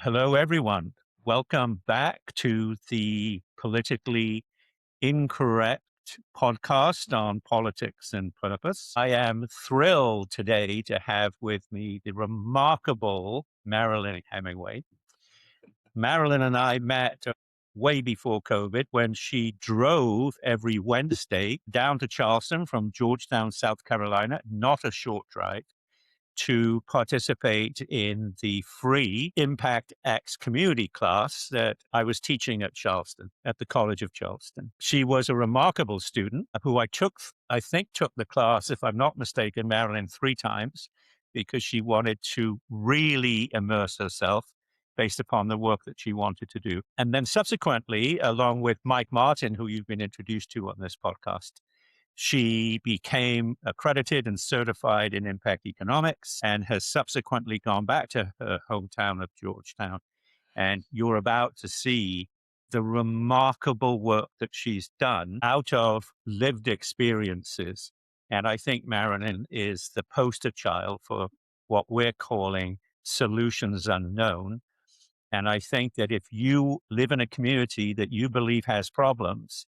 Hello, everyone. Welcome back to the politically incorrect podcast on politics and purpose. I am thrilled today to have with me the remarkable Marilyn Hemingway. Marilyn and I met way before COVID when she drove every Wednesday down to Charleston from Georgetown, South Carolina, not a short drive, to participate in the free ImpactX community class that I was teaching at Charleston, at the College of Charleston. She was a remarkable student who I think took the class, if I'm not mistaken, Marilyn, 3 times because she wanted to really immerse herself based upon the work that she wanted to do. And then subsequently, along with Mike Martin, who you've been introduced to on this podcast, she became accredited and certified in impact economics and has subsequently gone back to her hometown of Georgetown. And you're about to see the remarkable work that she's done out of lived experiences. And I think Marilyn is the poster child for what we're calling solutions unknown. And I think that if you live in a community that you believe has problems,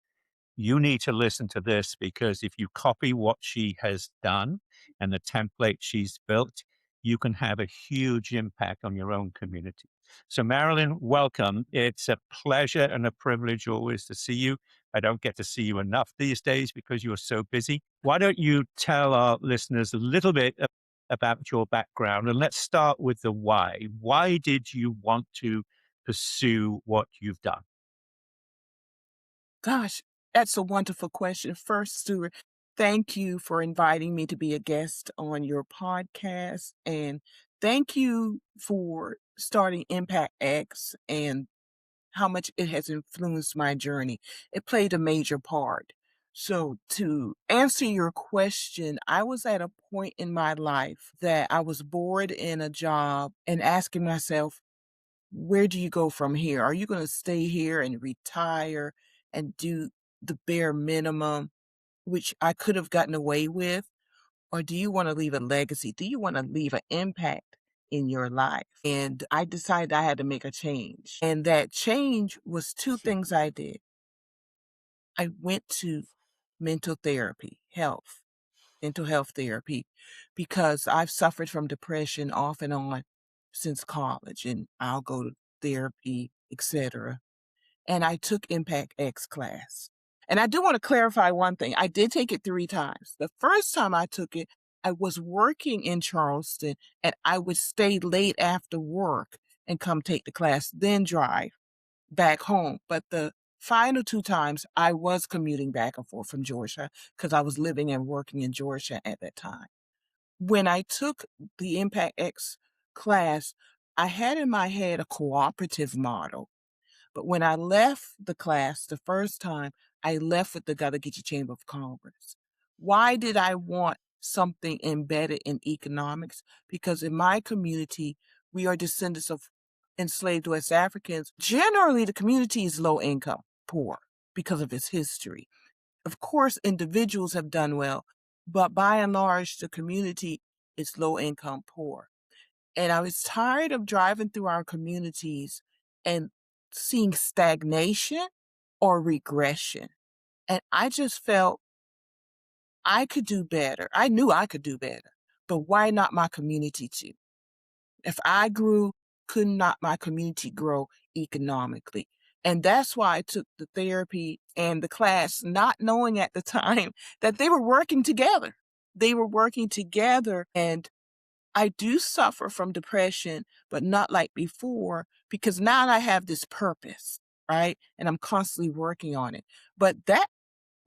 you need to listen to this because if you copy what she has done and the template she's built, you can have a huge impact on your own community. So, Marilyn, welcome. It's a pleasure and a privilege always to see you. I don't get to see you enough these days because you're so busy. Why don't you tell our listeners a little bit about your background? And let's start with the why. Why did you want to pursue what you've done? Gosh, that's a wonderful question. First, Stuart, thank you for inviting me to be a guest on your podcast. And thank you for starting Impact X and how much it has influenced my journey. It played a major part. So, to answer your question, I was at a point in my life that I was bored in a job and asking myself, where do you go from here? Are you going to stay here and retire and do the bare minimum, which I could have gotten away with? Or do you want to leave a legacy? Do you want to leave an impact in your life? And I decided I had to make a change. And that change was two things I did. I went to mental health therapy, because I've suffered from depression off and on since college, and I'll go to therapy, etc. And I took Impact X class. And I do want to clarify one thing. I did take it 3 times. The first time I took it, I was working in Charleston and I would stay late after work and come take the class, then drive back home. But the final 2 times I was commuting back and forth from Georgia because I was living and working in Georgia at that time. When I took the Impact X class, I had in my head a cooperative model. But when I left the class the first time, I left with the Gotta Get Your Chamber of Commerce. Why did I want something embedded in economics? Because in my community, we are descendants of enslaved West Africans. Generally, the community is low income, poor, because of its history. Of course, individuals have done well, but by and large, the community is low income, poor. And I was tired of driving through our communities and seeing stagnation or regression. And I just felt I could do better. I knew I could do better, but why not my community too? If I grew, could not my community grow economically? And that's why I took the therapy and the class, not knowing at the time that they were working together. They were working together, and I do suffer from depression, but not like before, because now I have this purpose, right? And I'm constantly working on it. But that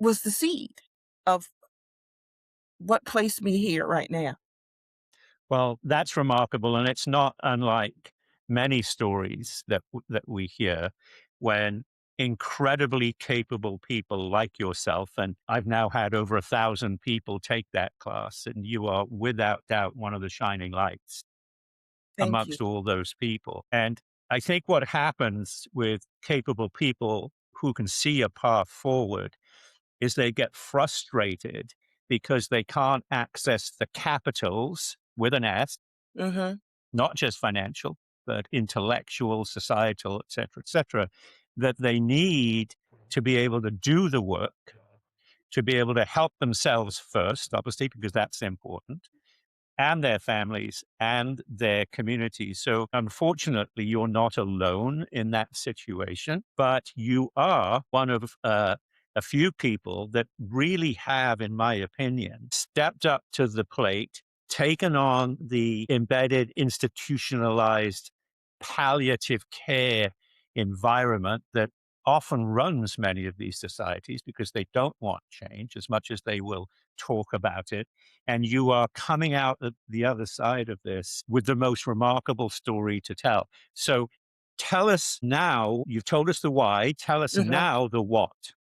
was the seed of what placed me here right now. Well, that's remarkable, and it's not unlike many stories that we hear when incredibly capable people like yourself, and I've now had over 1,000 people take that class, and you are without doubt one of the shining lights Thank you. amongst all those people. And I think what happens with capable people who can see a path forward is they get frustrated because they can't access the capitals with an S, Mm-hmm. not just financial, but intellectual, societal, et cetera, that they need to be able to do the work, to be able to help themselves first, obviously, because that's important, and their families and their communities. So, unfortunately, you're not alone in that situation, but you are one of a few people that really have, in my opinion, stepped up to the plate, taken on the embedded, institutionalized palliative care environment that often runs many of these societies because they don't want change as much as they will talk about it. And you are coming out at the other side of this with the most remarkable story to tell. So tell us now, you've told us the why, tell us Uh-huh. now the what.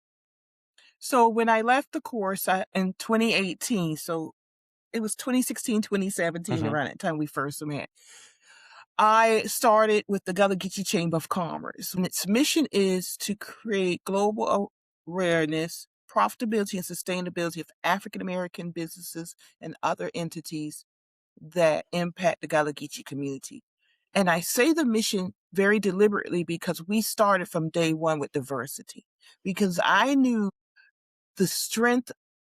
So when I left the course in 2018, so it was 2016, 2017, Mhm. around that time we first met, I started with the Gullah Geechee Chamber of Commerce. And its mission is to create global awareness, profitability, and sustainability of African American businesses and other entities that impact the Gullah Geechee community. And I say the mission very deliberately because we started from day one with diversity, because I knew the strength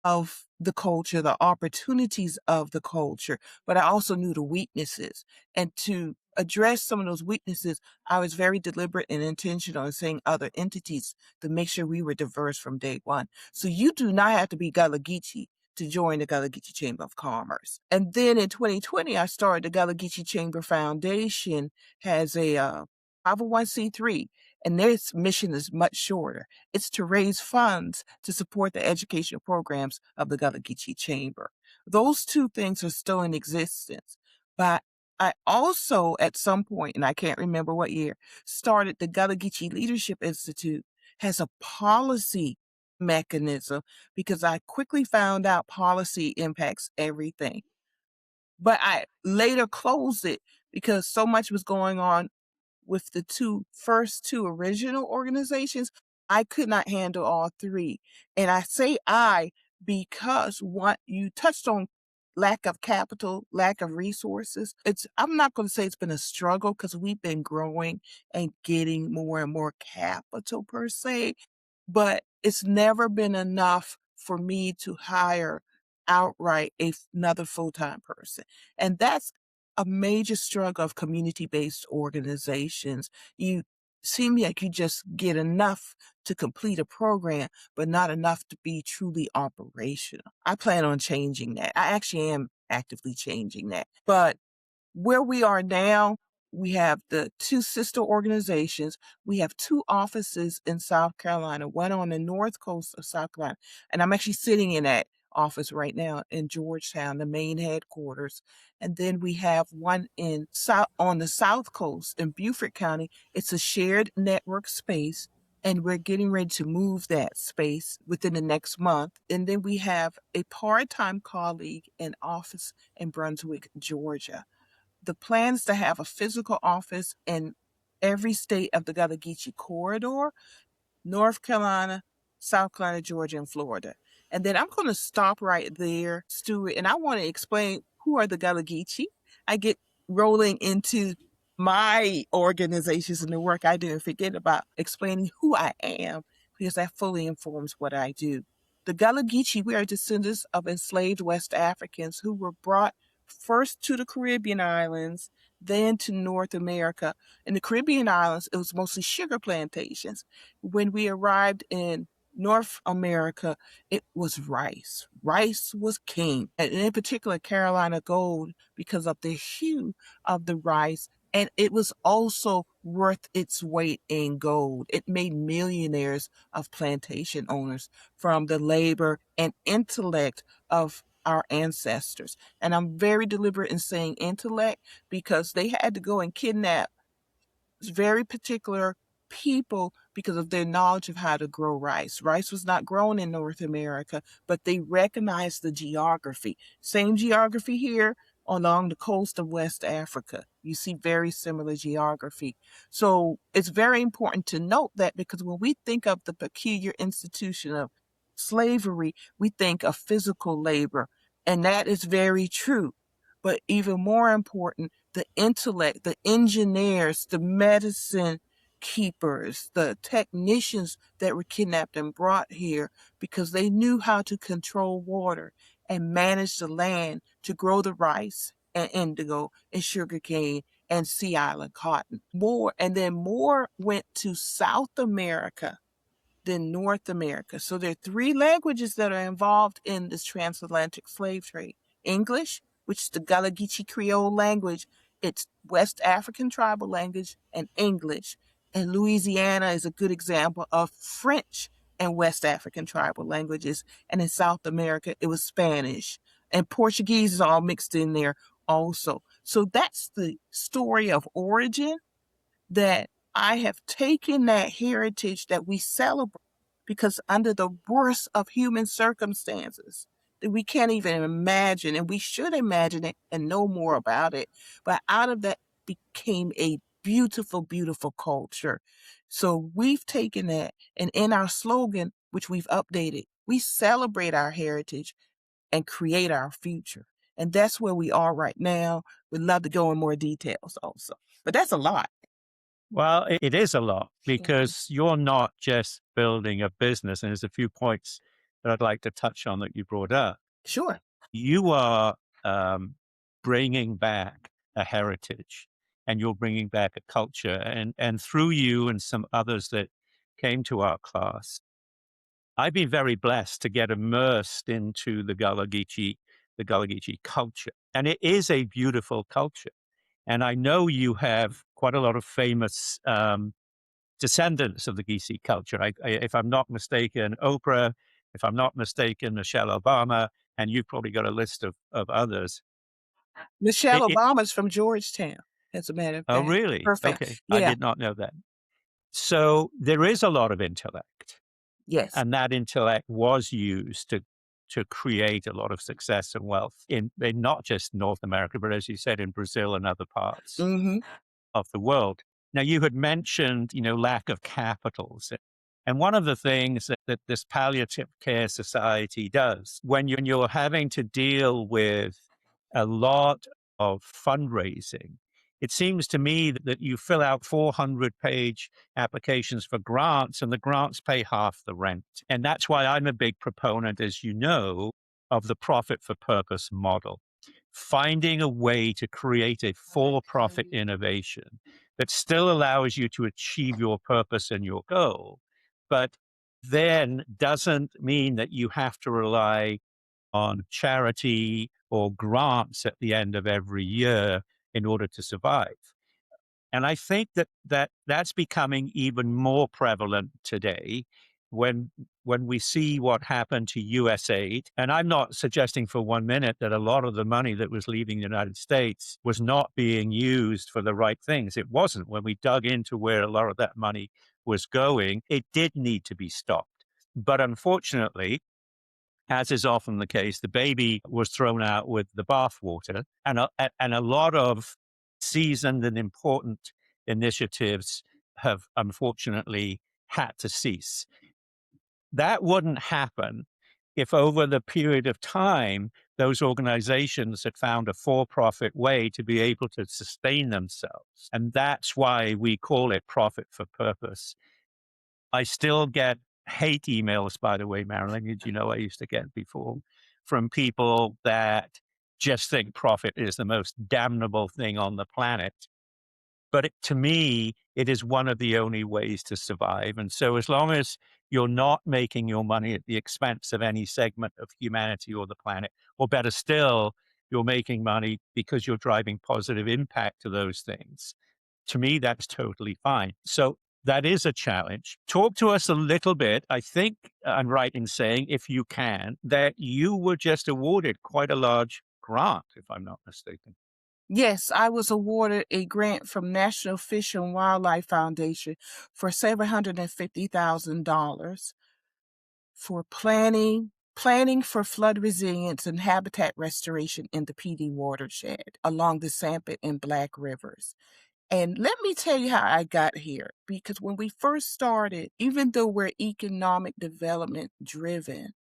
of the culture, the opportunities of the culture, but I also knew the weaknesses. And to address some of those weaknesses, I was very deliberate and intentional in saying other entities to make sure we were diverse from day one. So you do not have to be Gullah Geechee to join the Gullah Geechee Chamber of Commerce. And then in 2020, I started the Gullah Geechee Chamber Foundation, has a 501c3, and their mission is much shorter. It's to raise funds to support the educational programs of the Gullah Geechee Chamber. Those two things are still in existence. But I also, at some point, and I can't remember what year, started the Gullah Geechee Leadership Institute, has a policy mechanism, because I quickly found out policy impacts everything. But I later closed it because so much was going on with the first two original organizations. I could not handle all three. And I say I because what you touched on, lack of capital, lack of resources. I'm not going to say it's been a struggle, because we've been growing and getting more and more capital per se, but it's never been enough for me to hire outright another full-time person. And that's a major struggle of community-based organizations. You seem like you just get enough to complete a program, but not enough to be truly operational. I plan on changing that. I actually am actively changing that. But where we are now, we have the two sister organizations. We have two offices in South Carolina, one on the north coast of South Carolina, and I'm actually sitting in that office right now in Georgetown, the main headquarters. And then we have one on the south coast in Beaufort County. It's a shared network space, and we're getting ready to move that space within the next month. And then we have a part-time colleague in office in Brunswick, Georgia. The plan is to have a physical office in every state of the Gullah Geechee corridor: North Carolina, South Carolina, Georgia, and Florida. And then I'm going to stop right there, Stuart, and I want to explain who are the Gullah Geechee. I get rolling into my organizations and the work I do and forget about explaining who I am, because that fully informs what I do. The Gullah Geechee, we are descendants of enslaved West Africans who were brought first to the Caribbean islands, then to North America. In the Caribbean islands, it was mostly sugar plantations. When we arrived in North America, it was rice. Rice was king, and in particular, Carolina gold, because of the hue of the rice. And it was also worth its weight in gold. It made millionaires of plantation owners from the labor and intellect of our ancestors. And I'm very deliberate in saying intellect, because they had to go and kidnap very particular people because of their knowledge of how to grow rice. Rice was not grown in North America, but they recognized the geography. Same geography here along the coast of West Africa. You see very similar geography. So it's very important to note that, because when we think of the peculiar institution of slavery, we think of physical labor, and that is very true. But even more important, the intellect, the engineers, the medicine keepers, the technicians that were kidnapped and brought here because they knew how to control water and manage the land to grow the rice and indigo and sugarcane and sea island cotton. More went to South America than North America. So there are three languages that are involved in this transatlantic slave trade. English, which is the Gullah Geechee Creole language, it's West African tribal language, and English. And Louisiana is a good example of French and West African tribal languages. And in South America, it was Spanish. And Portuguese is all mixed in there also. So that's the story of origin, that I have taken that heritage that we celebrate, because under the worst of human circumstances that we can't even imagine, and we should imagine it and know more about it, but out of that became a beautiful, beautiful culture. So we've taken that, and in our slogan, which we've updated, we celebrate our heritage and create our future. And that's where we are right now. We'd love to go in more details also, but that's a lot. Well, it is a lot Mhm. because you're not just building a business. And there's a few points that I'd like to touch on that you brought up. Sure. You are um, bringing back a heritage, and you're bringing back a culture. And through you and some others that came to our class, I've been very blessed to get immersed into the Gullah Geechee culture. And it is a beautiful culture. And I know you have quite a lot of famous descendants of the Geechee culture. If I'm not mistaken, Oprah, if I'm not mistaken, Michelle Obama, and you've probably got a list of others. Michelle Obama's from Georgetown, as a matter of Oh, fact. really? Her Okay. I yeah, did not know that. So there is a lot of intellect, yes. and that intellect was used to create a lot of success and wealth in not just North America, but as you said, in Brazil and other parts Mhm. of the world. Now, you had mentioned, lack of capitals. And one of the things that this palliative care society does when you're having to deal with a lot of fundraising, it seems to me that you fill out 400-page applications for grants, and the grants pay half the rent. And that's why I'm a big proponent, as you know, of the profit for purpose model. Finding a way to create a for profit innovation that still allows you to achieve your purpose and your goal, but then doesn't mean that you have to rely on charity or grants at the end of every year in order to survive. And I think that's becoming even more prevalent today when we see what happened to USAID. And I'm not suggesting for 1 minute that a lot of the money that was leaving the United States was not being used for the right things. It wasn't. When we dug into where a lot of that money was going, it did need to be stopped. But unfortunately, as is often the case, the baby was thrown out with the bathwater, and a lot of seasoned and important initiatives have unfortunately had to cease. That wouldn't happen if over the period of time, those organizations had found a for-profit way to be able to sustain themselves. And that's why we call it profit for purpose. I still get hate emails, by the way, Marilyn, as you know, I used to get before, from people that just think profit is the most damnable thing on the planet. But to me, it is one of the only ways to survive. And so as long as you're not making your money at the expense of any segment of humanity or the planet, or better still, you're making money because you're driving positive impact to those things, to me, that's totally fine. So that is a challenge. Talk to us a little bit. I think I'm right in saying, if you can, that you were just awarded quite a large grant, if I'm not mistaken. Yes, I was awarded a grant from National Fish and Wildlife Foundation for $750,000 for planning for flood resilience and habitat restoration in the PD watershed along the Sampit and Black Rivers. And let me tell you how I got here, because when we first started, even though we're economic development driven,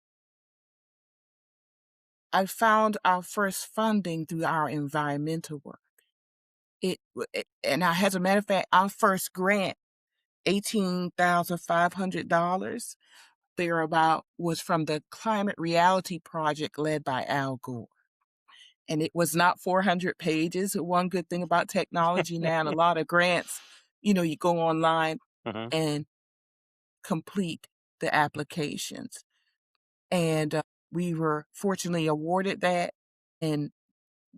I found our first funding through our environmental work. And as a matter of fact, our first grant, $18,500, thereabout, was from the Climate Reality Project led by Al Gore. And it was not 400 pages. One good thing about technology now and a lot of grants, you go online Mhm. and complete the applications. And we were fortunately awarded that. And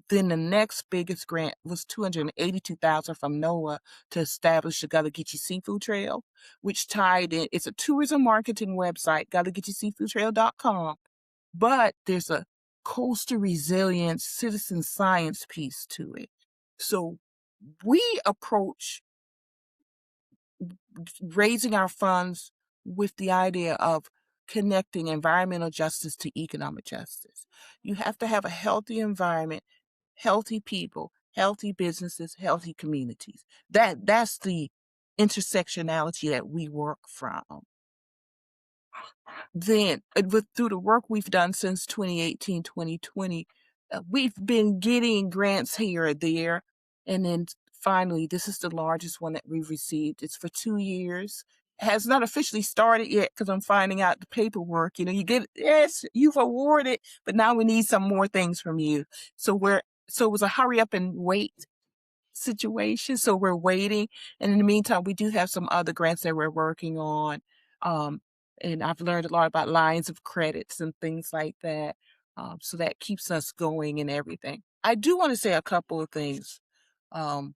then the next biggest grant was $282,000 from NOAA to establish the Gullah Geechee Seafood Trail, which tied in. It's a tourism marketing website, GullahGeecheeSeafoodTrail.com, but there's a coastal resilience citizen science piece to it. So we approach raising our funds with the idea of connecting environmental justice to economic justice. You have to have a healthy environment, healthy people, healthy businesses, healthy communities. That's the intersectionality that we work from. Then, through the work we've done since 2018, 2020, we've been getting grants here or there. And then finally, this is the largest one that we've received. It's for 2 years. It has not officially started yet because I'm finding out the paperwork. You get, yes, you've awarded, but now we need some more things from you. So it was a hurry up and wait situation. So we're waiting. And in the meantime, we do have some other grants that we're working on. And I've learned a lot about lines of credits and things like that. So that keeps us going and everything. I do want to say a couple of things. Um,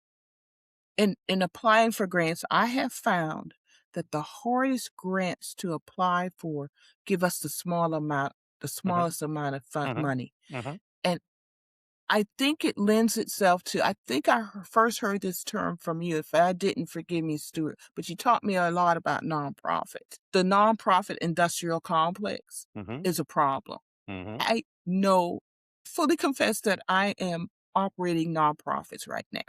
in applying for grants, I have found that the hardest grants to apply for give us the Mhm. smallest amount of Mhm. money. Mhm. And I think it lends itself to, I think I first heard this term from you. If I didn't, forgive me, Stuart, but you taught me a lot about nonprofits. The nonprofit industrial complex Mhm. is a problem. Mhm. I know, fully confess that I am operating nonprofits right now,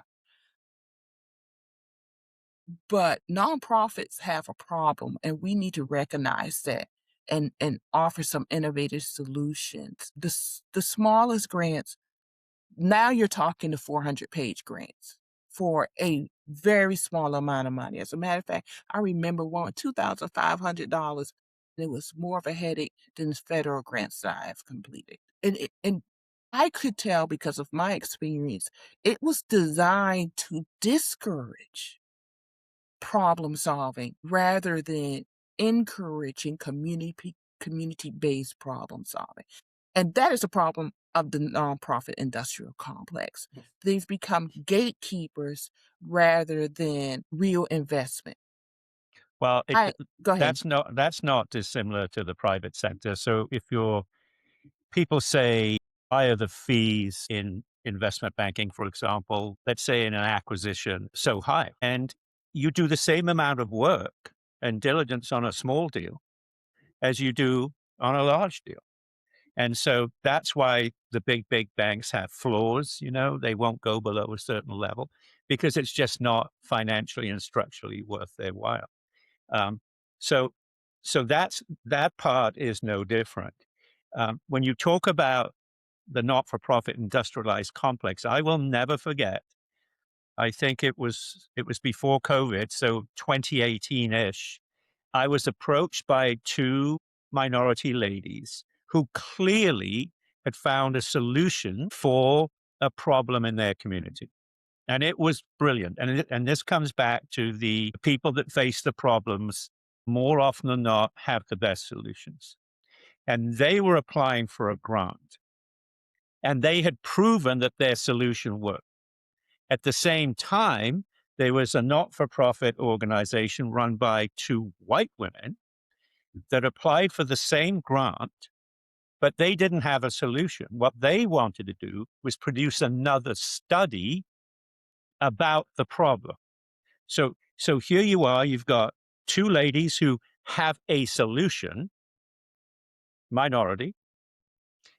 but nonprofits have a problem and we need to recognize that and offer some innovative solutions. The smallest grants, now you're talking to 400-page grants for a very small amount of money. As a matter of fact, I remember one $2,500. It was more of a headache than the federal grants that I have completed. And I could tell because of my experience, it was designed to discourage problem solving rather than encouraging community-based problem solving. And that is a problem of the nonprofit industrial complex. They've become gatekeepers rather than real investment. Well, Go ahead. that's not dissimilar to the private sector. So if people say, why are the fees in investment banking, for example, let's say in an acquisition, so high? And you do the same amount of work and diligence on a small deal as you do on a large deal. And so that's why the big banks have floors, they won't go below a certain level because it's just not financially and structurally worth their while. Um, so, so that part is no different. When you talk about the not-for-profit industrialized complex, I will never forget. I think it was before COVID, so 2018-ish. I was approached by two minority ladies who clearly had found a solution for a problem in their community. And it was brilliant. And this comes back to the people that face the problems more often than not have the best solutions. And they were applying for a grant and they had proven that their solution worked. At the same time, there was a not for profit organization run by two white women that applied for the same grant, but they didn't have a solution. What they wanted to do was produce another study about the problem. So here you are, you've got two ladies who have a solution, minority,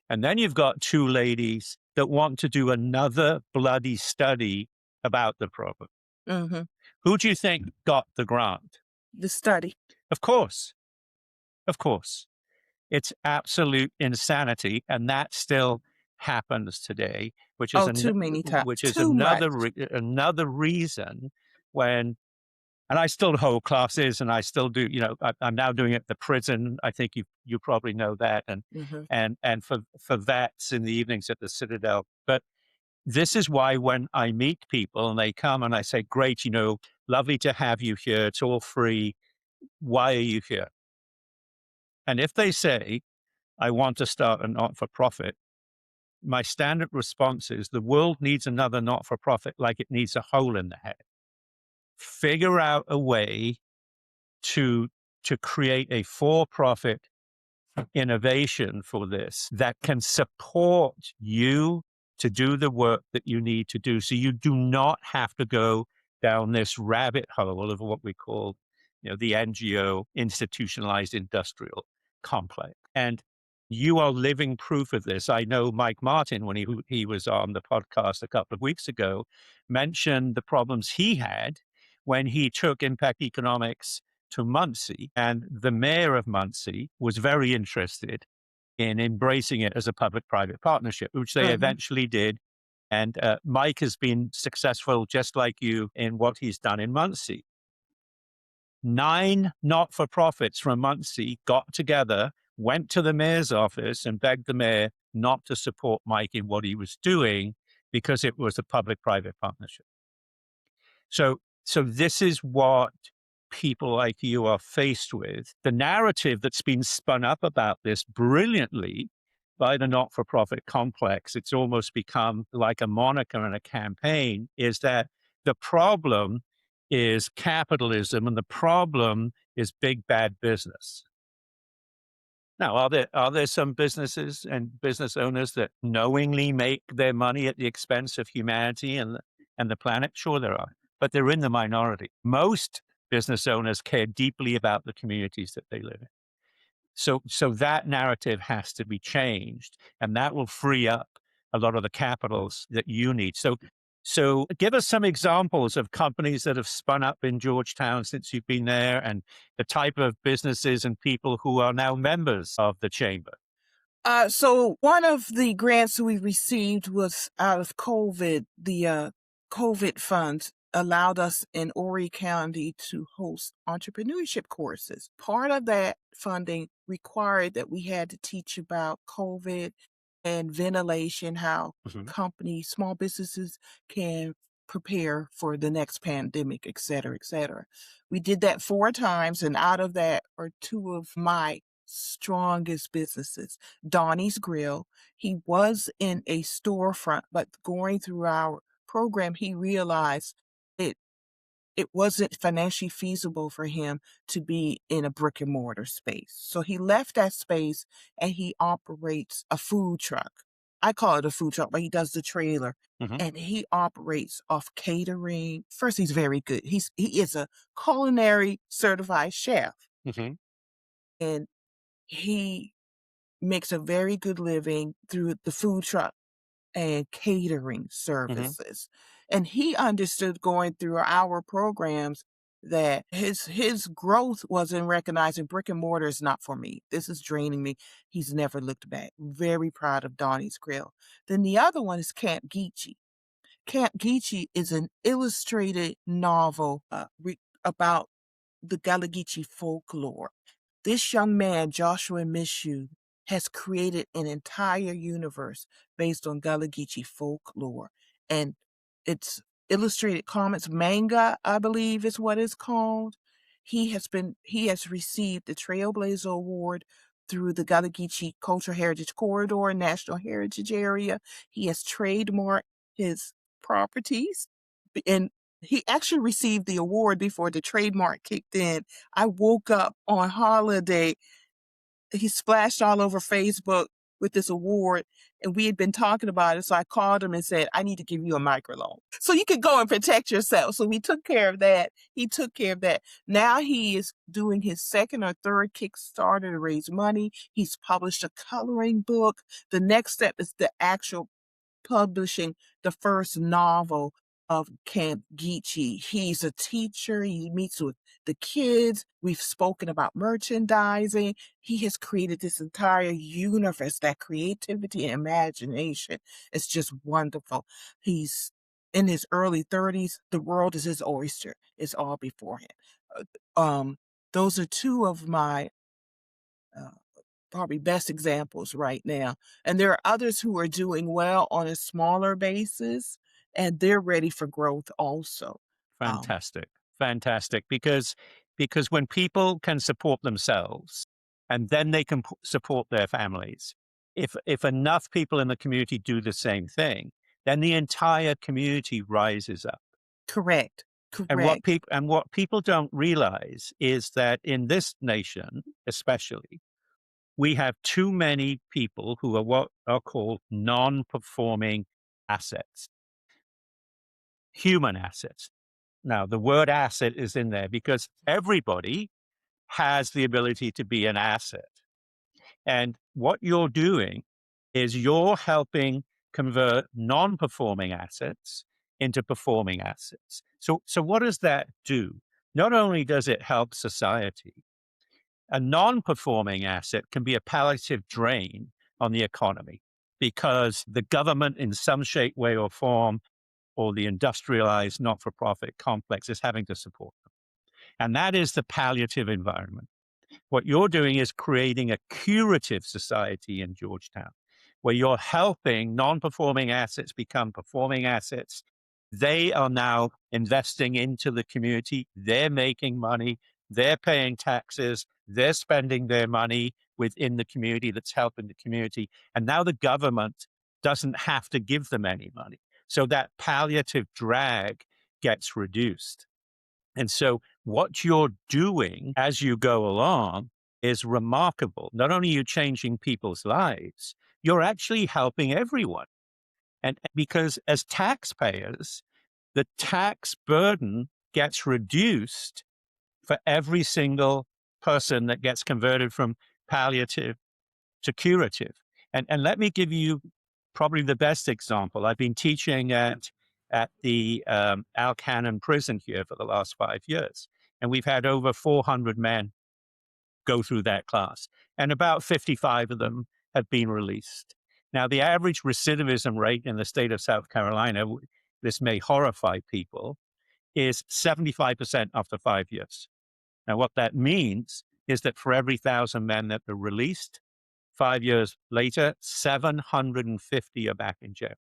and then you've got two ladies that want to do another bloody study about the problem. Hmm. Who do you think got the grant? The study. Of course. Of course. It's absolute insanity. And that still happens today, which is Oh, too many times, which is too much. another reason when. And I still hold classes, and I still do. I'm now doing it at the prison. I think you probably know that, and Mhm. and for vets in the evenings at the Citadel. But this is why when I meet people and they come and I say, "Great, lovely to have you here. It's all free. Why are you here?" And if they say, "I want to start a not-for-profit," my standard response is, "The world needs another not-for-profit like it needs a hole in the head. Figure out a way to create a for-profit innovation for this that can support you to do the work that you need to do, so you do not have to go down this rabbit hole of what we call, the NGO, institutionalized industrial complex." And you are living proof of this. I know Mike Martin, when he was on the podcast a couple of weeks ago, mentioned the problems he had when he took Impact Economics to Muncie, and the mayor of Muncie was very interested in embracing it as a public-private partnership, which they Mhm. eventually did. And Mike has been successful, just like you, in what he's done in Muncie. 9 not-for-profits from Muncie got together, went to the mayor's office, and begged the mayor not to support Mike in what he was doing because it was a public-private partnership. So this is what people like you are faced with. The narrative that's been spun up about this brilliantly by the not-for-profit complex, it's almost become like a moniker and a campaign, is that the problem is capitalism and the problem is big bad business. Now, are there some businesses and business owners that knowingly make their money at the expense of humanity and the planet? Sure, there are, but they're in the minority. Most business owners care deeply about the communities that they live in. So that narrative has to be changed, and that will free up a lot of the capitals that you need. So give us some examples of companies that have spun up in Georgetown since you've been there, and the type of businesses and people who are now members of the chamber. So one of the grants we received was out of COVID. The COVID funds allowed us in Horry County to host entrepreneurship courses. Part of that funding required that we had to teach about COVID and ventilation, how Mhm. companies, small businesses can prepare for the next pandemic, et cetera, et cetera. We did that 4 times, and out of that are 2 of my strongest businesses. Donnie's Grill. He was in a storefront, but going through our program, he realized it it wasn't financially feasible for him to be in a brick and mortar space. So he left that space and he operates a food truck. I call it a food truck, but he does the trailer. Mhm. And he operates off catering. First, he's very good. He is a culinary certified chef, Mhm. and he makes a very good living through the food truck and catering Mhm. services. And he understood going through our programs that his growth was in recognizing brick and mortar is not for me. This is draining me. He's never looked back. Very proud of Donnie's Grill. Then the other one is Camp Geechee. Camp Geechee is an illustrated novel about the Gullah Geechee folklore. This young man, Joshua Mishu, has created an entire universe based on Gullah Geechee folklore. And it's illustrated comics, manga, I believe is what it's called. He has received the Trailblazer Award through the Gullah Geechee Cultural Heritage Corridor National Heritage Area. He has trademarked his properties, and he actually received the award before the trademark kicked in. I woke up on holiday. He splashed all over Facebook with this award, and we had been talking about it. So I called him and said, I need to give you a microloan so you could go and protect yourself. So we took care of that. He took care of that. Now he is doing his second or third Kickstarter to raise money. He's published a coloring book. The next step is the actual publishing the first novel of Camp Geechee. He's a teacher. He meets with the kids. We've spoken about merchandising. He has created this entire universe, that creativity and imagination. It's just wonderful. He's in his early 30s. The world is his oyster. It's all before him. Um, those are two of my uh, probably best examples right now. And there are others who are doing well on a smaller basis, and they're ready for growth also. Fantastic. Fantastic. Because when people can support themselves and then they can support their families, if enough people in the community do the same thing, then the entire community rises up. Correct. And Correct. what people don't realize is that in this nation, especially, we have too many people who are what are called non-performing assets, human assets. Now, the word asset is in there because everybody has the ability to be an asset. And what you're doing is you're helping convert non-performing assets into performing assets. So what does that do? Not only does it help society, a non-performing asset can be a palliative drain on the economy because the government in some shape, way or form, or the industrialized not-for-profit complex is having to support them. And that is the palliative environment. What you're doing is creating a curative society in Georgetown where you're helping non-performing assets become performing assets. They are now investing into the community. They're making money. They're paying taxes. They're spending their money within the community that's helping the community. And now the government doesn't have to give them any money. So that palliative drag gets reduced. And so what you're doing as you go along is remarkable. Not only are you changing people's lives, you're actually helping everyone. And because as taxpayers, the tax burden gets reduced for every single person that gets converted from palliative to curative. And let me give you probably the best example. I've been teaching at the Al Cannon prison here for the last 5 years. And we've had over 400 men go through that class. And about 55 of them have been released. Now, the average recidivism rate in the state of South Carolina, this may horrify people, is 75% after 5 years. Now, what that means is that for every 1,000 men that are released, 5 years later, 750 are back in jail.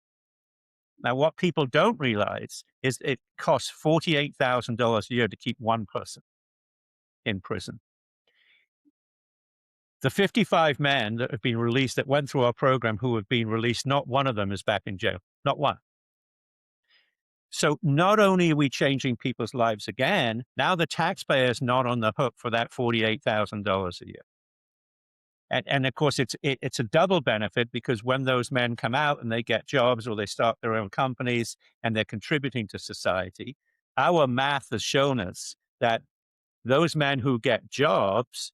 Now, what people don't realize is it costs $48,000 a year to keep one person in prison. The 55 men that have been released that went through our program who have been released, not one of them is back in jail, not one. So not only are we changing people's lives again, now the taxpayer is not on the hook for that $48,000 a year. And of course, it's a double benefit because when those men come out and they get jobs or they start their own companies and they're contributing to society, our math has shown us that those men who get jobs,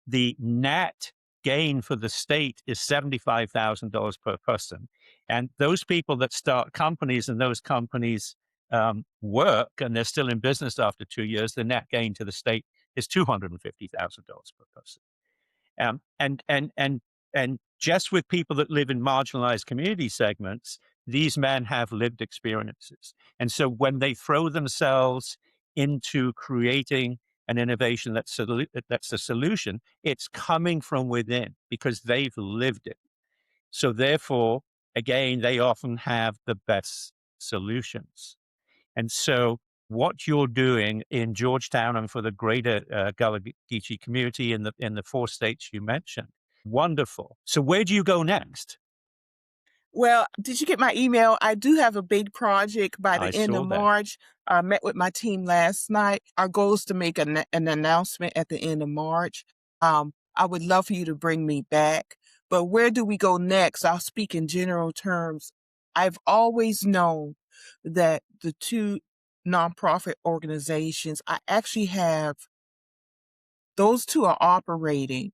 the net gain for the state is $75,000 per person. And those people that start companies and those companies work and they're still in business after 2 years, the net gain to the state is $250,000 per person. And just with people that live in marginalized community segments, these men have lived experiences. And so when they throw themselves into creating an innovation that's a solution, it's coming from within because they've lived it. So therefore, again, they often have the best solutions. And so what you're doing in Georgetown and for the greater Gullah Geechee community in the 4 states you mentioned, wonderful. So where do you go next? Well, did you get my email? I do have a big project by I the end of saw that. March. I met with my team last night. Our goal is to make an announcement at the end of March. I would love for you to bring me back. But where do we go next? I'll speak in general terms. I've always known that the two nonprofit organizations, I actually have, those two are operating,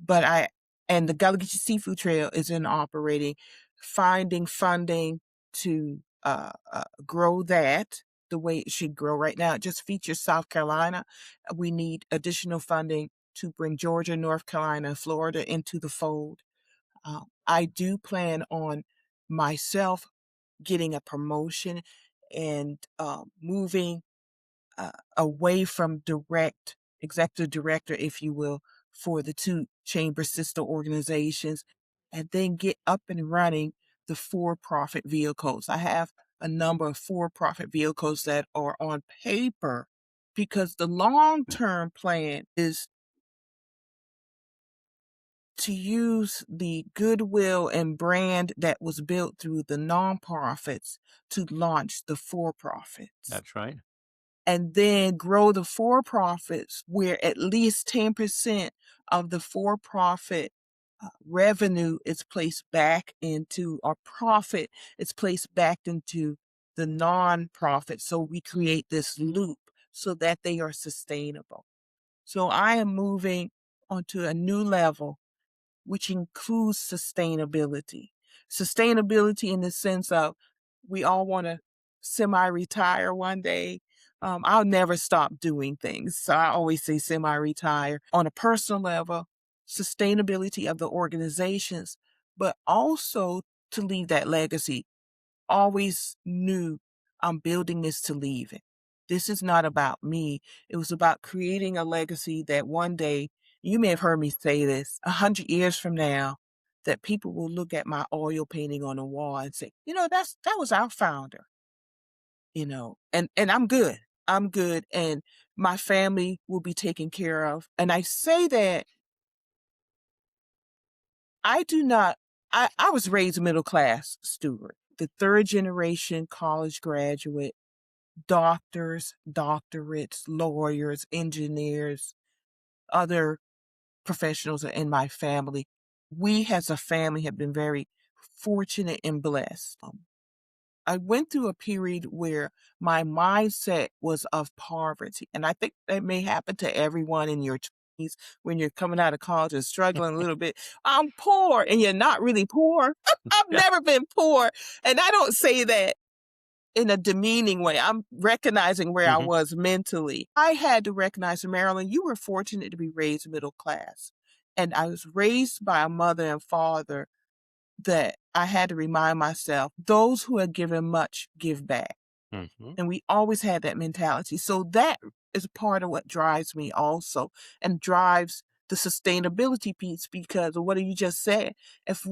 but and the Gullah Geechee Seafood Trail is in operating, finding funding to grow that the way it should grow. Right now, it just features South Carolina. We need additional funding to bring Georgia, North Carolina, and Florida into the fold. I do plan on myself getting a promotion and moving away from executive director, if you will, for the two chamber sister organizations, and then get up and running the for-profit vehicles. I have a number of for-profit vehicles that are on paper because the long-term plan is to use the goodwill and brand that was built through the nonprofits to launch the for-profits. That's right. And then grow the for-profits where at least 10% of the for-profit revenue is placed back into, or profit is placed back into the nonprofit. So we create this loop so that they are sustainable. So I am moving onto a new level, which includes sustainability. Sustainability in the sense of we all want to semi-retire one day. I'll never stop doing things. So I always say semi-retire. On a personal level, sustainability of the organizations, but also to leave that legacy. Always knew I'm building this to leave it. This is not about me. It was about creating a legacy that one day, you may have heard me say this, 100 years from now, that people will look at my oil painting on the wall and say, that was our founder, and I'm good. I'm good. And my family will be taken care of. And I say that I do not, I was raised middle class, Stuart, the third generation college graduate, doctors, doctorates, lawyers, engineers, other professionals are in my family. We as a family have been very fortunate and blessed. I went through a period where my mindset was of poverty. And I think that may happen to everyone in your 20s when you're coming out of college and struggling a little bit. I'm poor, and you're not really poor. I've Yeah. never been poor. And I don't say that in a demeaning way. I'm recognizing where I Mhm. was mentally. I had to recognize, Marilyn, you were fortunate to be raised middle class. And I was raised by a mother and father that I had to remind myself, those who are given much give back. Mhm. And we always had that mentality. So that is part of what drives me also, and drives the sustainability piece, because of what you just said. If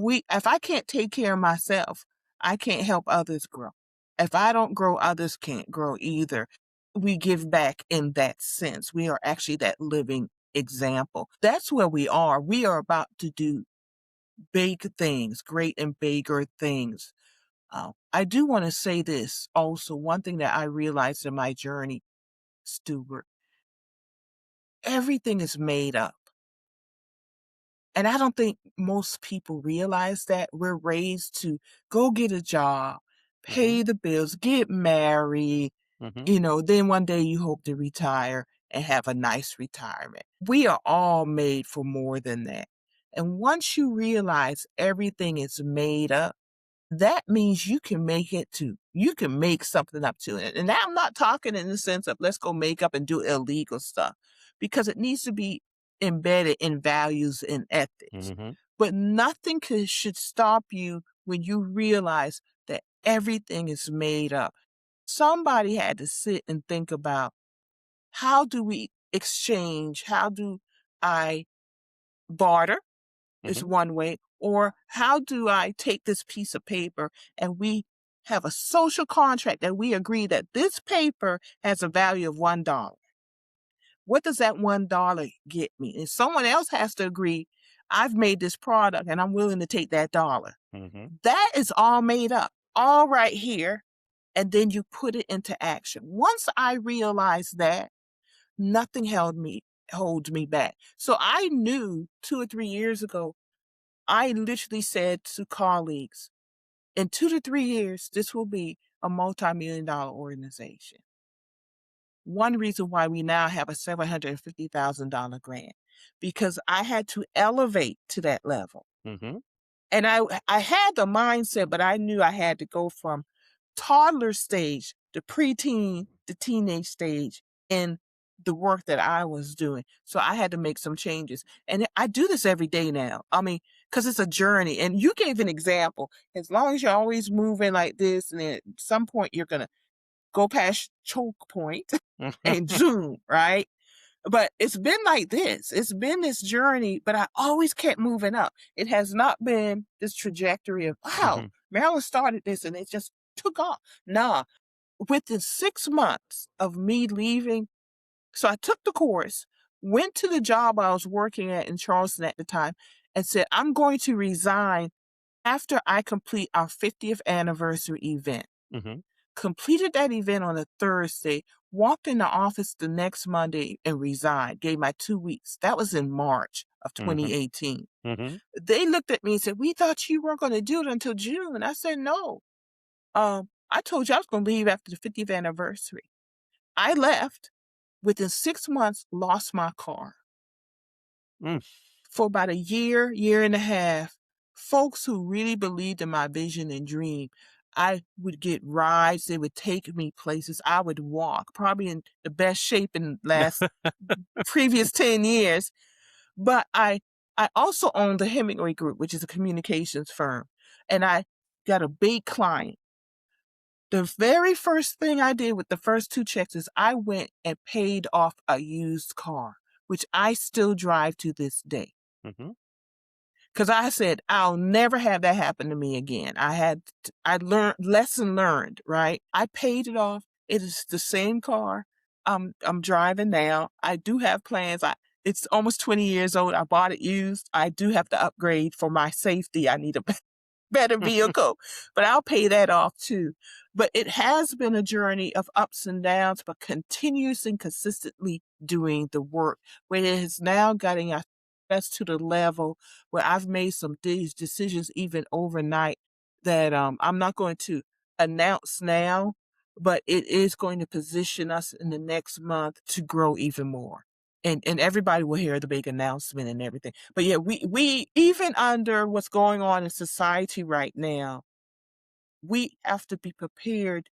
I can't take care of myself, I can't help others grow. If I don't grow, others can't grow either. We give back in that sense. We are actually that living example. That's where we are. We are about to do big things, great and bigger things. I do want to say this also. One thing that I realized in my journey, Stuart, everything is made up. And I don't think most people realize that. We're raised to go get a job, Mhm. pay the bills, get married, Mhm. then one day you hope to retire and have a nice retirement. We are all made for more than that. And once you realize everything is made up, that means you can make it too. You can make something up to it. And now I'm not talking in the sense of let's go make up and do illegal stuff, because it needs to be embedded in values and ethics. Mhm. But nothing should stop you when you realize that everything is made up. Somebody had to sit and think about, how do we exchange? How do I barter? Is Mhm. one way. Or how do I take this piece of paper and we have a social contract that we agree that this paper has a value of $1. What does that $1 get me? And someone else has to agree, I've made this product and I'm willing to take that dollar. Mhm. That is all made up, all right here. And then you put it into action. Once I realized that, nothing holds me back. So I knew 2 or 3 years ago, I literally said to colleagues, in 2 to 3 years, this will be a multi-million-dollar organization. One reason why we now have a $750,000 grant, because I had to elevate to that level. Mhm. And I had the mindset, but I knew I had to go from toddler stage, the preteen, the teenage stage in the work that I was doing. So I had to make some changes. And I do this every day now. I mean, because it's a journey. And you gave an example. As long as you're always moving like this, and then at some point you're going to go past choke point and zoom, right? But it's been like this. It's been this journey, but I always kept moving up. It has not been this trajectory of, wow, Marilyn started this and it just took off. Nah, within 6 months of me leaving, so I took the course, went to the job I was working at in Charleston at the time, and said, I'm going to resign after I complete our 50th anniversary event. Completed that event on a Thursday, walked in the office the next Monday and resigned, gave my 2 weeks. That was in March of 2018. They looked at me and said, we thought you weren't going to do it until June. I said, no. I told you I was going to leave after the 50th anniversary. I left. Within 6 months, lost my car. For about a year, year and a half, folks who really believed in my vision and dream, I would get rides. They would take me places. I would walk, probably in the best shape in last previous 10 years. But I also owned the Hemingway Group, which is a communications firm. And I got a big client. The very first thing I did with the first 2 checks is I went and paid off a used car, which I still drive to this day. Because I said, I'll never have that happen to me again. I learned, lesson learned, right? I paid it off. It is the same car I'm driving now. I do have plans. It's almost 20 years old. I bought it used. I do have to upgrade for my safety. I need a better vehicle, but I'll pay that off too. But it has been a journey of ups and downs, but continuously and consistently doing the work, where it has now gotten us to the level where I've made some these decisions even overnight that I'm not going to announce now, but it is going to position us in the next month to grow even more. And everybody will hear the big announcement and everything. But yeah, we even under what's going on in society right now, we have to be prepared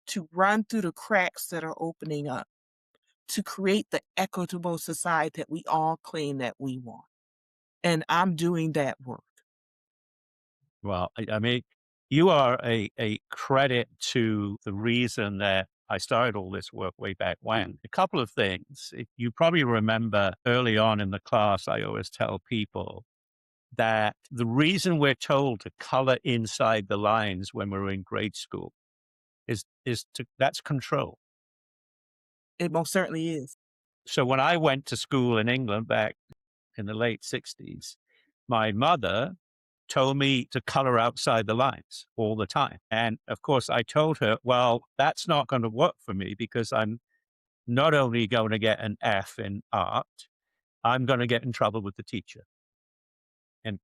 to run through the cracks that are opening up to create the equitable society that we all claim that we want. And I'm doing that work. Well, I mean, you are a credit to the reason that I started all this work way back when. A couple of things. You probably remember early on in the class, I always tell people that the reason we're told to color inside the lines when we're in grade school that's control. It most certainly is. So when I went to school in England back in the late 60s, my mother told me to color outside the lines all the time. And of course, I told her, well, that's not going to work for me because I'm not only going to get an F in art, I'm going to get in trouble with the teacher. And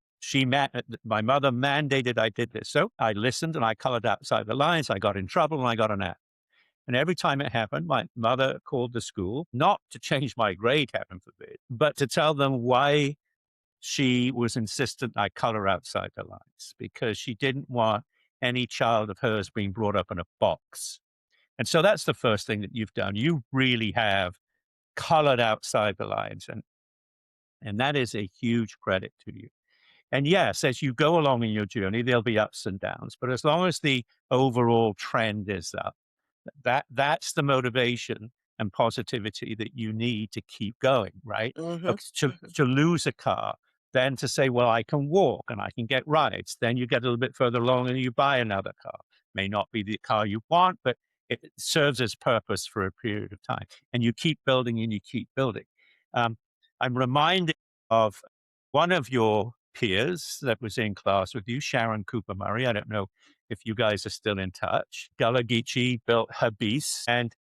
my mother mandated I did this. So I listened and I colored outside the lines. I got in trouble and I got an F. And every time it happened, my mother called the school, not to change my grade, heaven forbid, but to tell them why she was insistent I color outside the lines, because she didn't want any child of hers being brought up in a box. And so that's the first thing that you've done. You really have colored outside the lines. And that is a huge credit to you. And yes, as you go along in your journey, there'll be ups and downs. But as long as the overall trend is up, that's the motivation and positivity that you need to keep going, right? To lose a car, then to say, well, I can walk and I can get rides. Then you get a little bit further along and you buy another car. May not be the car you want, but it serves its purpose for a period of time. And you keep building and you keep building. I'm reminded of one of your peers that was in class with you, Sharon Cooper Murray. I don't know if you guys are still in touch. Gullah Geechee built her beast, and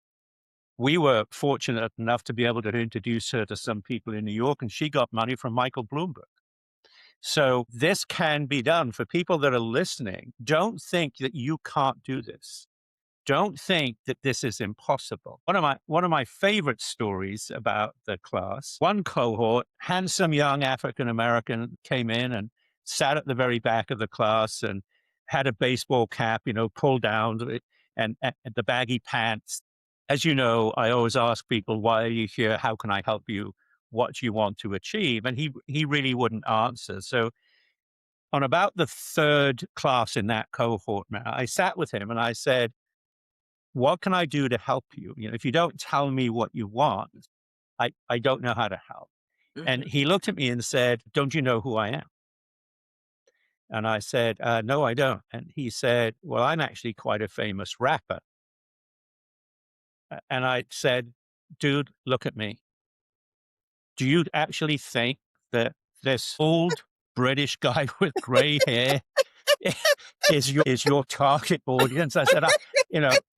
we were fortunate enough to be able to introduce her to some people in New York, and she got money from Michael Bloomberg. So this can be done. For people that are listening, don't think that you can't do this. Don't think that this is impossible. One of my favorite stories about the class, one cohort, handsome young African-American, came in and sat at the very back of the class and had a baseball cap, pulled down. and the baggy pants. As you know, I always ask people, why are you here? How can I help you? What do you want to achieve? And he really wouldn't answer. So on about the third class in that cohort, I sat with him and I said, what can I do to help you? If you don't tell me what you want, I don't know how to help. And Mhm. he looked at me and said, don't you know who I am? And I said, no, I don't. And he said, well, I'm actually quite a famous rapper. And I said, dude, look at me. Do you actually think that this old British guy with gray hair is your target audience? I said,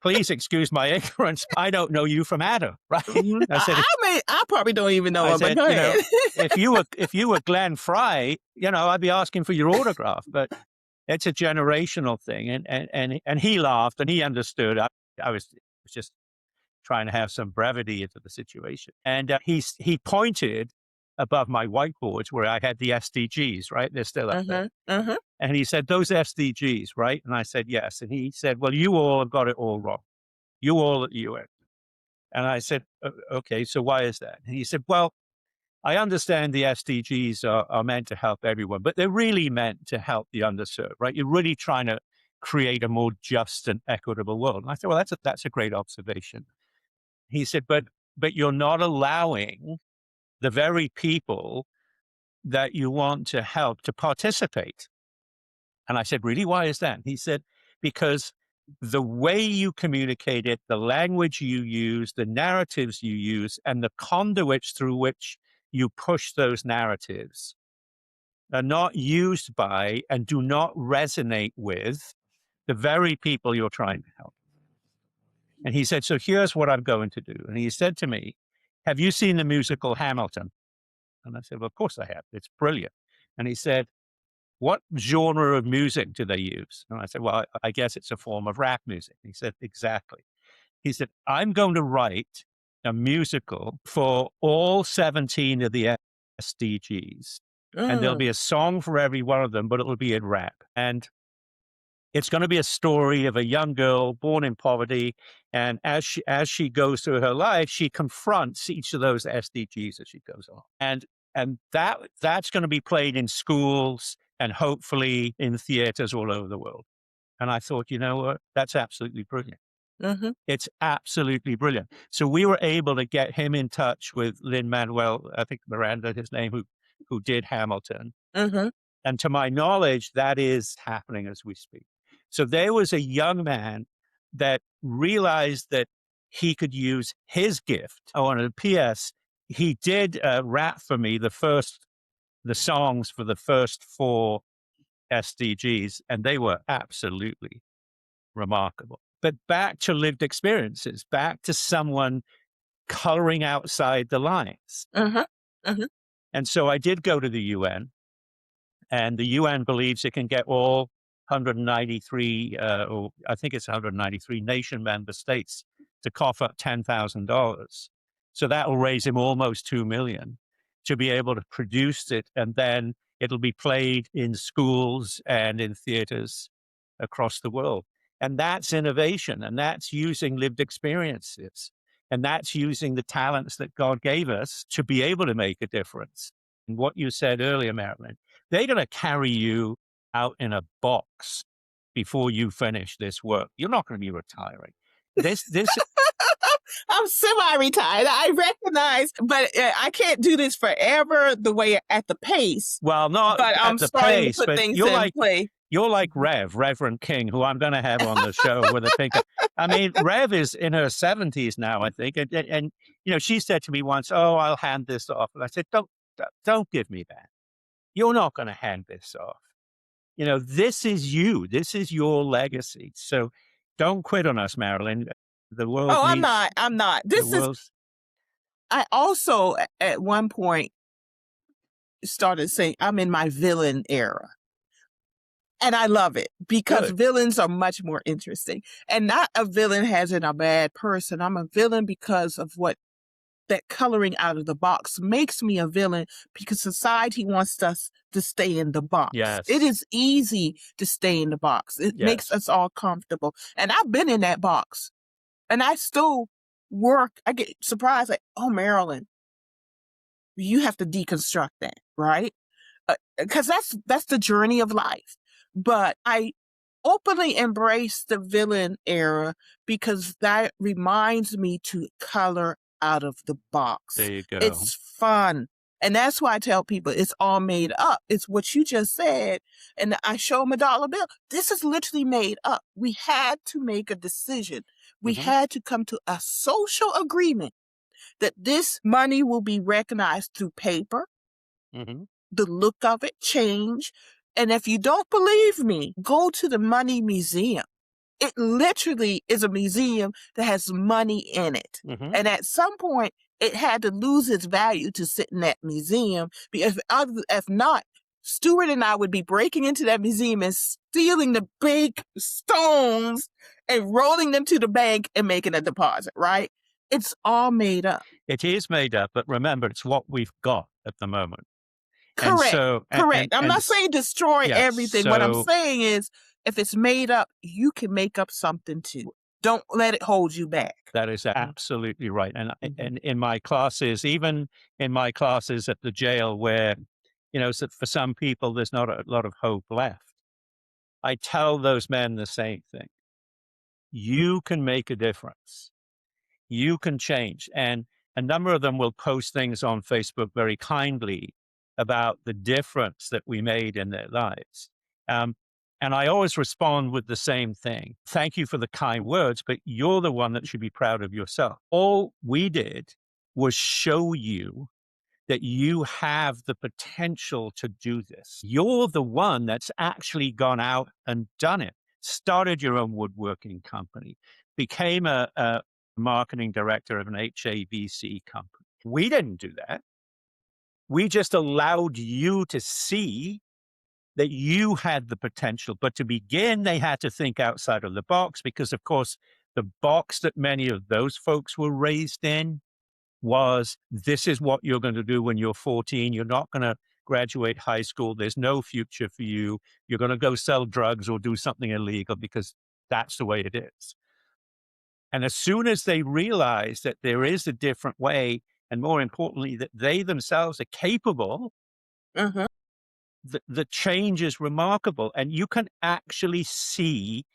please excuse my ignorance. I don't know you from Adam, right? Mhm. I said, I probably don't even know I him, but said, go ahead. if you were Glenn Fry, I'd be asking for your autograph. But it's a generational thing, and he laughed and he understood. I was just trying to have some brevity into the situation, and he pointed above my whiteboards where I had the SDGs. Right, they're still up there. Mhm, mhm. And he said, those SDGs, right? And I said, yes. And he said, well, you all have got it all wrong. You all at the UN. And I said, okay, so why is that? And he said, well, I understand the SDGs are meant to help everyone, but they're really meant to help the underserved, right? You're really trying to create a more just and equitable world. And I said, well, that's a great observation. He said, but you're not allowing the very people that you want to help to participate. And I said, really? Why is that? He said, because the way you communicate it, the language you use, the narratives you use, and the conduits through which you push those narratives are not used by and do not resonate with the very people you're trying to help. And he said, so here's what I'm going to do. And he said to me, have you seen the musical Hamilton? And I said, well, of course I have. It's brilliant. And he said, what genre of music do they use? And I said, well, I guess it's a form of rap music. He said, exactly. He said, I'm going to write a musical for all 17 of the SDGs. And there'll Mm, be a song for every one of them, but it'll be in rap. And it's going to be a story of a young girl born in poverty. And as she goes through her life, she confronts each of those SDGs as she goes on. And that's going to be played in schools and hopefully in theaters all over the world. And I thought, you know what? That's absolutely brilliant. mhm, It's absolutely brilliant. So we were able to get him in touch with Lin-Manuel, I think Miranda, his name, who did Hamilton. mhm, And to my knowledge, that is happening as we speak. So there was a young man that realized that he could use his gift. Oh, and a PS, he did rap for me the songs for the first 4 SDGs, and they were absolutely remarkable. But back to lived experiences, back to someone coloring outside the lines. mhm, mhm, And so I did go to the UN, and the UN believes it can get all 193, or I think it's 193 nation member states to cough up $10,000. So that will raise him almost 2 million to be able to produce it. And then it'll be played in schools and in theaters across the world. And that's innovation. And that's using lived experiences. And that's using the talents that God gave us to be able to make a difference. And what you said earlier, Marilyn, they're going to carry you out in a box before you finish this work. You're not going to be retiring. This I'm semi-retired. I recognize, but I can't do this forever the way at the pace. well, not But I'm at the starting to pace, put but things in play. you're like Reverend King, who I'm going to have on the show with a pink. I mean, Rev is in her 70s now, I think, and she said to me once, "Oh, I'll hand this off," and I said, "Don't give me that. You're not going to hand this off. This is you. This is your legacy. So don't quit on us, Marilyn. The world Oh, I'm needs not. I'm not. the This is. world's I also at one point started saying I'm in my villain era. And I love it because good. villains are much more interesting. And not a villain as in a bad person. I'm a villain because of what that coloring out of the box makes me a villain because society wants us to stay in the box. Yes. It is easy to stay in the box. It makes Yes. us all comfortable. And I've been in that box and I still work. I get surprised like, oh, Marilyn, you have to deconstruct that, right? Because that's the journey of life. But I openly embrace the villain era because that reminds me to color out of the box. There you go. It's fun. And that's why I tell people it's all made up. It's what you just said. And I show them a dollar bill. This is literally made up. We had to make a decision. We had to come to a social agreement that this money will be recognized through paper. The look of it change. And if you don't believe me, go to the Money Museum. It literally is a museum that has money in it. And at some point, it had to lose its value to sit in that museum. Because if not, Stuart and I would be breaking into that museum and stealing the big stones and rolling them to the bank and making a deposit, right? It's all made up. It is made up, but remember, it's what we've got at the moment. Correct. Correct. I'm not saying destroy everything. What I'm saying is, if it's made up, you can make up something too. Don't let it hold you back. That is absolutely right. And in my classes, even in my classes at the jail where, so for some people, there's not a lot of hope left. I tell those men the same thing. You can make a difference. You can change. And a number of them will post things on Facebook very kindly about the difference that we made in their lives. And I always respond with the same thing. Thank you for the kind words, but you're the one that should be proud of yourself. All we did was show you that you have the potential to do this. You're the one that's actually gone out and done it, started your own woodworking company, became a marketing director of an HAVC company. We didn't do that. We just allowed you to see that you had the potential. But to begin, they had to think outside of the box because, of course, the box that many of those folks were raised in was, this is what you're going to do when you're 14. You're not going to graduate high school. There's no future for you. You're going to go sell drugs or do something illegal because that's the way it is. And as soon as they realize that there is a different way, and more importantly, that they themselves are capable, the change is remarkable. And you can actually see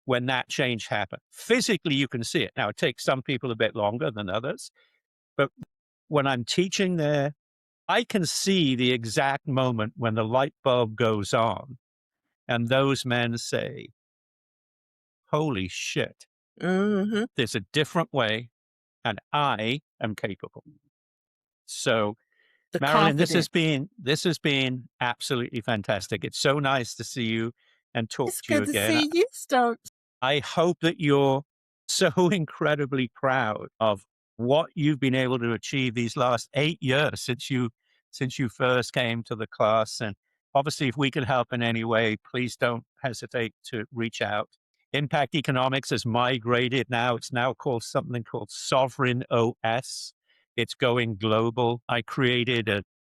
when that change happened. Physically, you can see it. Now, it takes some people a bit longer than others, but when I'm teaching there, I can see the exact moment when the light bulb goes on and those men say, holy shit, there's a different way and I am capable. So Marilyn, this has been absolutely fantastic. It's so nice to see you and talk to you again. It's good to see you, Stokes. I hope that you're so incredibly proud of what you've been able to achieve these last 8 years since you first came to the class. And obviously, if we can help in any way, please don't hesitate to reach out. Impact Economics has migrated now. It's now called something called Sovereign OS. It's going global. I created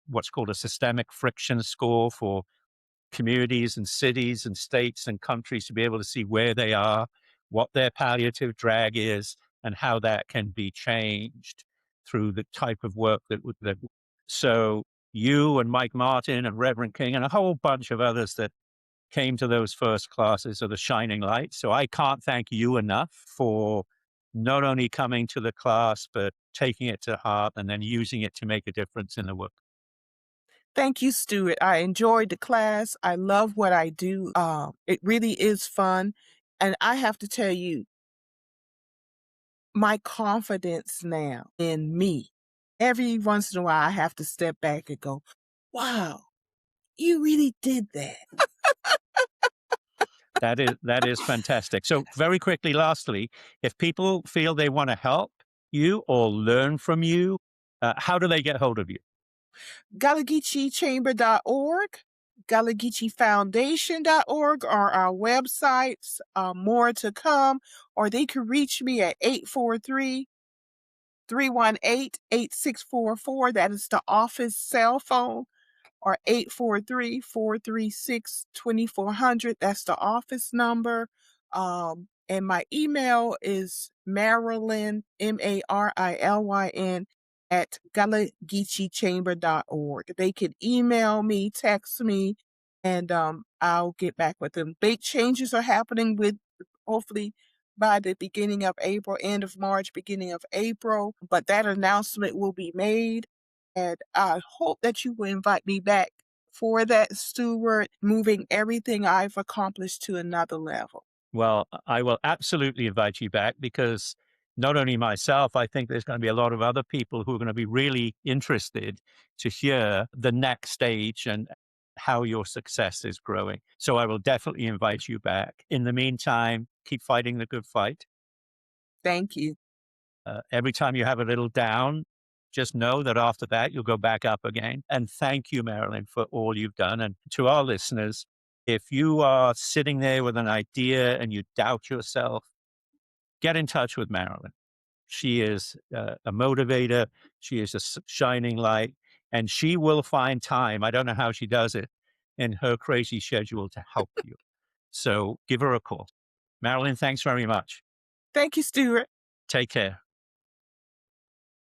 what's called a systemic friction score for communities and cities and states and countries to be able to see where they are, what their palliative drag is, and how that can be changed through the type of work that. So you and Mike Martin and Reverend King and a whole bunch of others that came to those first classes are the shining light. So I can't thank you enough for not only coming to the class, but taking it to heart and then using it to make a difference in the work. Thank you, Stuart. I enjoyed the class. I love what I do. It really is fun. And I have to tell you, my confidence now in me, every once in a while, I have to step back and go, wow, you really did that. That is fantastic. So very quickly, lastly, if people feel they want to help you or learn from you, how do they get hold of you? GallagherChamber.org, GallagherFoundation.org are our websites. More to come, or they can reach me at 843 318-8644. That is the office cell phone, or 843-436-2400. That's the office number. And my email is Marilyn, Marilyn, at gullah-geechee-chamber.org. They can email me, text me, and I'll get back with them. Big changes are happening with, hopefully, by the beginning of April, end of March, beginning of April, but that announcement will be made. And I hope that you will invite me back for that, Stewart, moving everything I've accomplished to another level. Well, I will absolutely invite you back because not only myself, I think there's going to be a lot of other people who are going to be really interested to hear the next stage and how your success is growing. So I will definitely invite you back. In the meantime, keep fighting the good fight. Thank you. Every time you have a little down, just know that after that, you'll go back up again. And thank you, Marilyn, for all you've done. And to our listeners, if you are sitting there with an idea and you doubt yourself, get in touch with Marilyn. She is a motivator. She is a shining light, and she will find time. I don't know how she does it in her crazy schedule to help you. So give her a call. Marilyn, thanks very much. Thank you, Stewart. Take care.